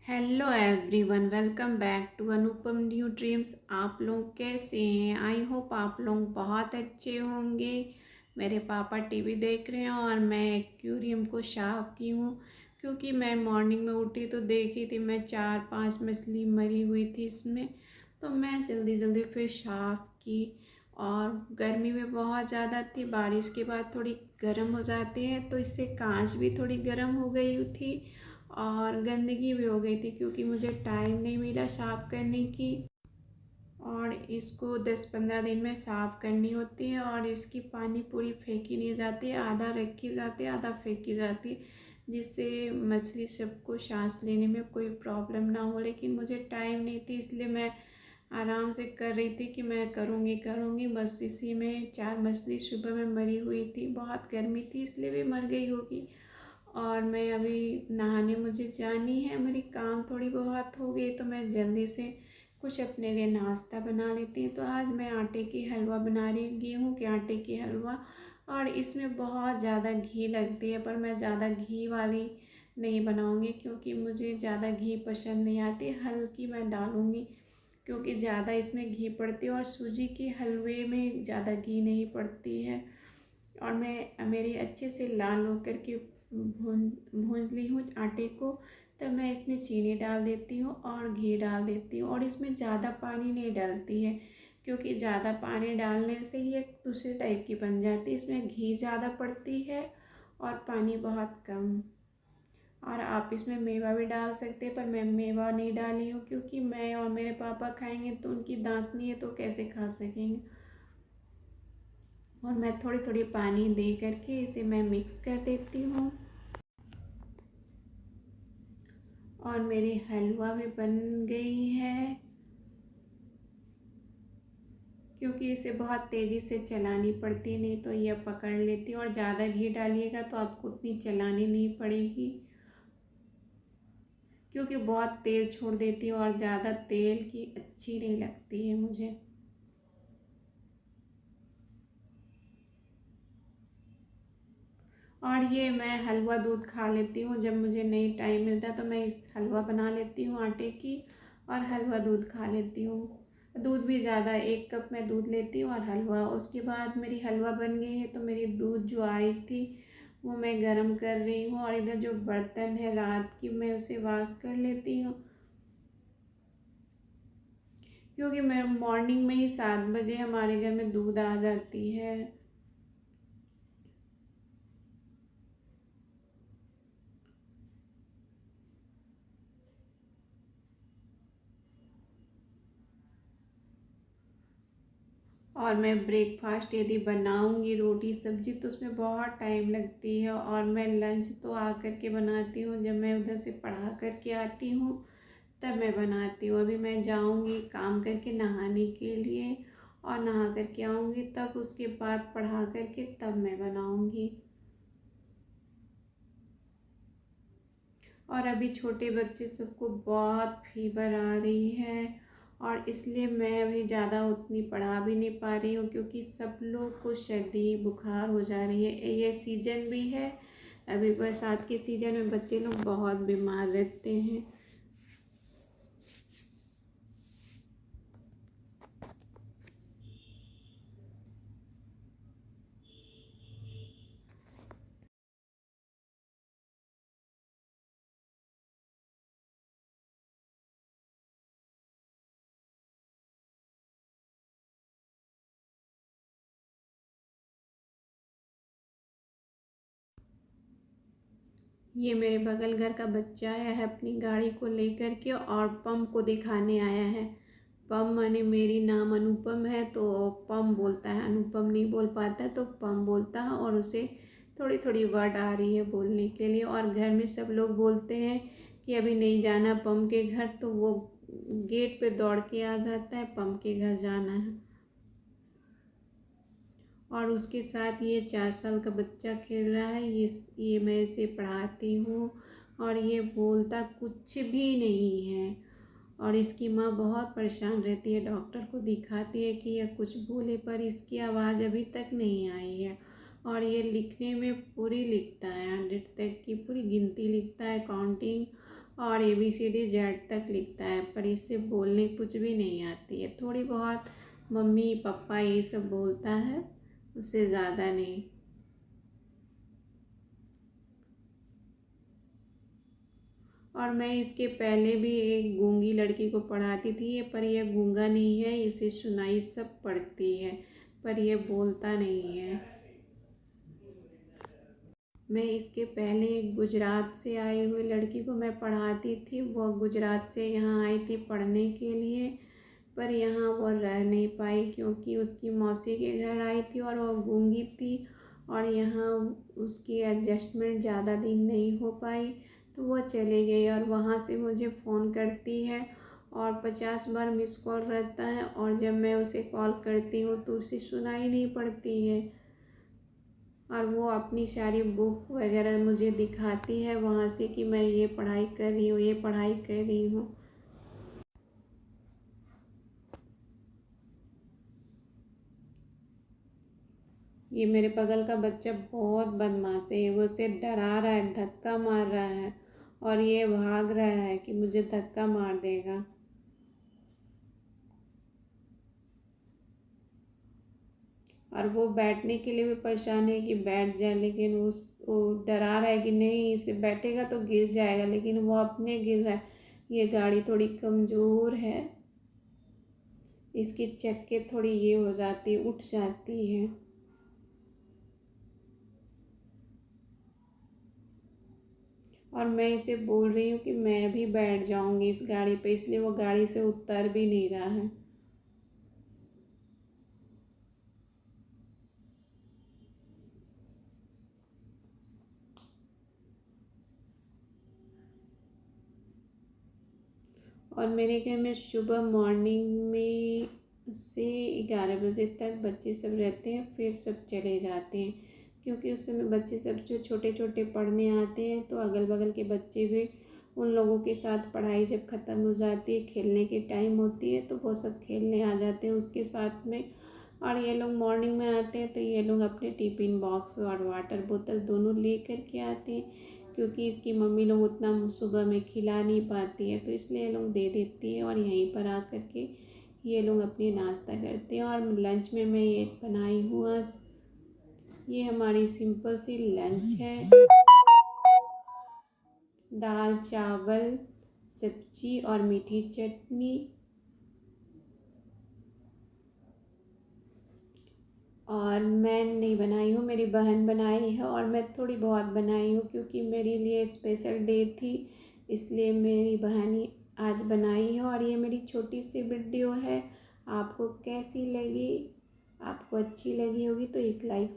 Hello everyone, welcome back to Anupam new dreams. आप लोग कैसे हैं? आई होप आप लोग बहुत अच्छे होंगे। मेरे पापा टीवी देख रहे हैं और मैं एक्वेरियम को साफ़ की हूँ, क्योंकि मैं मॉर्निंग में उठी तो देखी थी मैं 4-5 मछली मरी हुई थी इसमें। तो मैं जल्दी जल्दी फिर साफ़ की। और गर्मी में बहुत ज़्यादा थी, बारिश के बाद थोड़ी गर्म हो जाती है, तो इससे कांच भी थोड़ी गर्म हो गई थी और गंदगी भी हो गई थी, क्योंकि मुझे टाइम नहीं मिला साफ़ करने की। और इसको 10-15 दिन में साफ़ करनी होती है और इसकी पानी पूरी फेंकी नहीं जाती है, आधा रखी जाती है आधा फेंकी जाती है, जिससे मछली सबको सांस लेने में कोई प्रॉब्लम ना हो। लेकिन मुझे टाइम नहीं थी, इसलिए मैं आराम से कर रही थी कि मैं करूँगी करूँगी। बस इसी में 4 मछली सुबह में मरी हुई थी, बहुत गर्मी थी इसलिए भी मर गई होगी। और मैं अभी नहाने मुझे जानी है, मेरी काम थोड़ी बहुत हो गई, तो मैं जल्दी से कुछ अपने लिए नाश्ता बना लेती हूँ। तो आज मैं आटे की हलवा बना रही हूँ, गेहूँ के आटे की हलवा। और इसमें बहुत ज़्यादा घी लगती है, पर मैं ज़्यादा घी वाली नहीं बनाऊँगी, क्योंकि मुझे ज़्यादा घी पसंद नहीं आती। हल्की मैं डालूँगी, क्योंकि ज़्यादा इसमें घी पड़ती है और सूजी के हलवे में ज़्यादा घी नहीं पड़ती है। और मैं मेरी अच्छे से लाल होकर के भून ली हूँ आटे को। तब मैं इसमें चीनी डाल देती हूँ और घी डाल देती हूँ, और इसमें ज़्यादा पानी नहीं डालती है, क्योंकि ज़्यादा पानी डालने से ये एक दूसरे टाइप की बन जाती है। इसमें घी ज़्यादा पड़ती है और पानी बहुत कम। और आप इसमें मेवा भी डाल सकते हैं, पर मैं मेवा नहीं डाली हूँ, क्योंकि मैं और मेरे पापा खाएंगे तो उनकी दांत नहीं है, तो कैसे खा सकेंगे। और मैं थोड़ी थोड़ी पानी दे करके इसे मैं मिक्स कर देती हूँ। और मेरी हलवा भी बन गई है, क्योंकि इसे बहुत तेज़ी से चलानी पड़ती है, नहीं तो यह पकड़ लेती है। और ज़्यादा घी डालिएगा तो आपको उतनी चलानी नहीं पड़ेगी, क्योंकि बहुत तेल छोड़ देती है और ज़्यादा तेल की अच्छी नहीं लगती है मुझे। और ये मैं हलवा दूध खा लेती हूँ, जब मुझे नहीं टाइम मिलता तो मैं इस हलवा बना लेती हूँ आटे की और हलवा दूध खा लेती हूँ। दूध भी ज़्यादा, 1 कप मैं दूध लेती हूँ और हलवा। उसके बाद मेरी हलवा बन गई है, तो मेरी दूध जो आई थी वो मैं गरम कर रही हूँ। और इधर जो बर्तन है रात की, मैं उसे वॉश कर लेती हूँ, क्योंकि मैं मॉर्निंग में ही 7 बजे हमारे घर में दूध आ जाती है। और मैं ब्रेकफास्ट यदि बनाऊंगी रोटी सब्जी तो उसमें बहुत टाइम लगती है। और मैं लंच तो आ कर के बनाती हूँ, जब मैं उधर से पढ़ा करके आती हूँ तब मैं बनाती हूँ। अभी मैं जाऊँगी काम करके नहाने के लिए, और नहा करके आऊँगी, तब उसके बाद पढ़ा करके तब मैं बनाऊँगी। और अभी छोटे बच्चे सबको बहुत फीवर आ रही है, और इसलिए मैं अभी ज़्यादा उतनी पढ़ा भी नहीं पा रही हूँ, क्योंकि सब लोग को सर्दी बुखार हो जा रही है। ये सीज़न भी है, अभी बरसात के सीज़न में बच्चे लोग बहुत बीमार रहते हैं। ये मेरे बगल घर का बच्चा आया है अपनी गाड़ी को लेकर के, और पम को दिखाने आया है। पम माने मेरी नाम अनुपम है, तो पम बोलता है, अनुपम नहीं बोल पाता है तो पम बोलता है। और उसे थोड़ी थोड़ी वर्ड आ रही है बोलने के लिए। और घर में सब लोग बोलते हैं कि अभी नहीं जाना पम के घर, तो वो गेट पे दौड़ के आ जाता है, पम के घर जाना है। और उसके साथ ये 4 साल का बच्चा खेल रहा है। ये मैं इसे पढ़ाती हूँ, और ये बोलता कुछ भी नहीं है। और इसकी माँ बहुत परेशान रहती है, डॉक्टर को दिखाती है कि यह कुछ बोले, पर इसकी आवाज़ अभी तक नहीं आई है। और ये लिखने में पूरी लिखता है, 100 तक की पूरी गिनती लिखता है, काउंटिंग। और ABCD Z तक लिखता है, पर इससे बोलने कुछ भी नहीं आती है। थोड़ी बहुत मम्मी पापा ये सब बोलता है, उससे ज़्यादा नहीं। और मैं इसके पहले भी एक गूंगी लड़की को पढ़ाती थी, पर यह गूंगा नहीं है, इसे सुनाई सब पड़ती है, पर यह बोलता नहीं है। मैं इसके पहले एक गुजरात से आई हुई लड़की को मैं पढ़ाती थी। वह गुजरात से यहाँ आई थी पढ़ने के लिए, पर यहाँ वह रह नहीं पाई क्योंकि उसकी मौसी के घर आई थी और वह गूंगी थी, और यहाँ उसकी एडजस्टमेंट ज़्यादा दिन नहीं हो पाई, तो वह चले गई। और वहाँ से मुझे फ़ोन करती है और 50 बार मिस कॉल रहता है, और जब मैं उसे कॉल करती हूँ तो उसे सुनाई नहीं पड़ती है। और वो अपनी सारी बुक वगैरह मुझे दिखाती है वहाँ से कि मैं ये पढ़ाई कर रही हूँ, ये पढ़ाई कर रही हूँ। ये मेरे बगल का बच्चा बहुत बदमाश है, वो उसे डरा रहा है, धक्का मार रहा है, और ये भाग रहा है कि मुझे धक्का मार देगा। और वो बैठने के लिए भी परेशान है कि बैठ जाए, लेकिन वो डरा रहा है कि नहीं, इसे बैठेगा तो गिर जाएगा, लेकिन वो अपने गिर रहा है। ये गाड़ी थोड़ी कमज़ोर है, इसकी चक्के थोड़ी ये हो जाती, उठ जाती है। और मैं इसे बोल रही हूँ कि मैं भी बैठ जाऊँगी इस गाड़ी पे, इसलिए वो गाड़ी से उतर भी नहीं रहा है। और मेरे घर में सुबह मॉर्निंग में से 11 बजे तक बच्चे सब रहते हैं, फिर सब चले जाते हैं, क्योंकि उस समय बच्चे सब जो छोटे छोटे पढ़ने आते हैं, तो अगल बगल के बच्चे भी उन लोगों के साथ पढ़ाई जब ख़त्म हो जाती है, खेलने की टाइम होती है, तो वो सब खेलने आ जाते हैं उसके साथ में। और ये लोग मॉर्निंग में आते हैं तो ये लोग अपने टिफ़िन बॉक्स और वाटर बोतल दोनों ले कर के आते हैं, क्योंकि इसकी मम्मी लोग उतना सुबह में खिला नहीं पाती है, तो इसलिए ये लोग दे देती है, और यहीं पर आकर के ये लोग अपनी नाश्ता करते हैं। और लंच में मैं ये बनाई हूँ आज, ये हमारी सिंपल सी लंच है, दाल चावल सब्जी और मीठी चटनी। और मैं नहीं बनाई हूँ, मेरी बहन बनाई है, और मैं थोड़ी बहुत बनाई हूँ क्योंकि मेरे लिए स्पेशल डे थी, इसलिए मेरी बहन ही आज बनाई है। और ये मेरी छोटी सी वीडियो है, आपको कैसी लगी? आपको अच्छी लगी होगी तो एक लाइक